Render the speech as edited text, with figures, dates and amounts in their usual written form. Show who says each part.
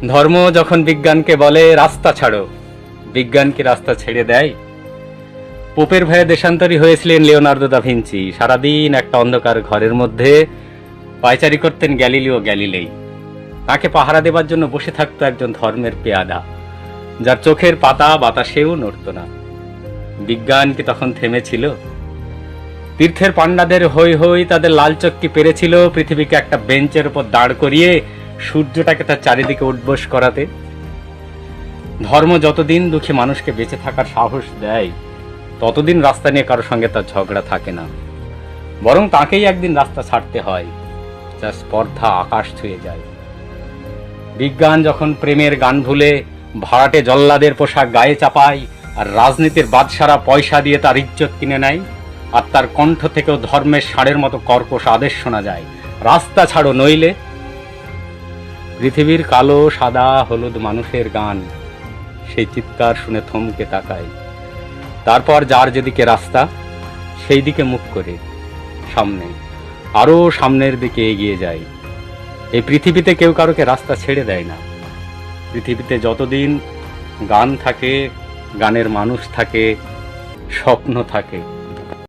Speaker 1: ধর্ম যখন বিজ্ঞানকে বলে রাস্তা ছাড়ো, বিজ্ঞান কি রাস্তা ছেড়ে দেয়? পোপের ভয়ে দেশান্তরী হয়েছিলেন লিওনার্দো দা ভিঞ্চি। সারাদিন একটা অন্ধকার ঘরের মধ্যে পায়চারি করতেন গ্যালিলিও গ্যালিলেই। তাকে পাহারা দেবার জন্য বসে থাকতো একজন ধর্মের পেয়াদা, যার চোখের পাতা বাতাসেও নড়ত না। বিজ্ঞান কি তখন থেমেছিল? তীর্থের পাণ্ডাদের হই হই তাদের লাল চক্কি পেরেছিল পৃথিবীকে একটা বেঞ্চের উপর দাঁড় করিয়ে সূর্যটাকে তার চারিদিকে উঠবোস করাতে। ধর্ম যতদিন দুঃখী মানুষকে বেঁচে থাকার সাহস দেয়, ততদিন রাস্তা নিয়ে কারোর সঙ্গে তার ঝগড়া থাকে না, বরং তাকেই একদিন রাস্তা ছাড়তে হয়, যার স্পর্ধা আকাশ ছুঁয়ে যায়। বিজ্ঞান যখন প্রেমের গান ভুলে ভাড়াটে জল্লাদের পোশাক গায়ে চাপায় আর রাজনীতির বাদশারা পয়সা দিয়ে তার ইজ্জত কিনে নেয়, আর তার কণ্ঠ থেকেও ধর্মের ষাঁড়ের মতো কর্কশ আদেশ শোনা যায়, রাস্তা ছাড়ো নইলে। পৃথিবীর কালো সাদা হলুদ মানুষের গান সেই চিৎকার শুনে থমকে তাকায়। তারপর যার যেদিকে রাস্তা, সেই দিকে মুখ করে সামনে, আরো সামনের দিকে এগিয়ে যায়। এই পৃথিবীতে কেউ কারোকে রাস্তা ছেড়ে দেয় না। পৃথিবীতে যতদিন গান থাকে, গানের মানুষ থাকে, স্বপ্ন থাকে,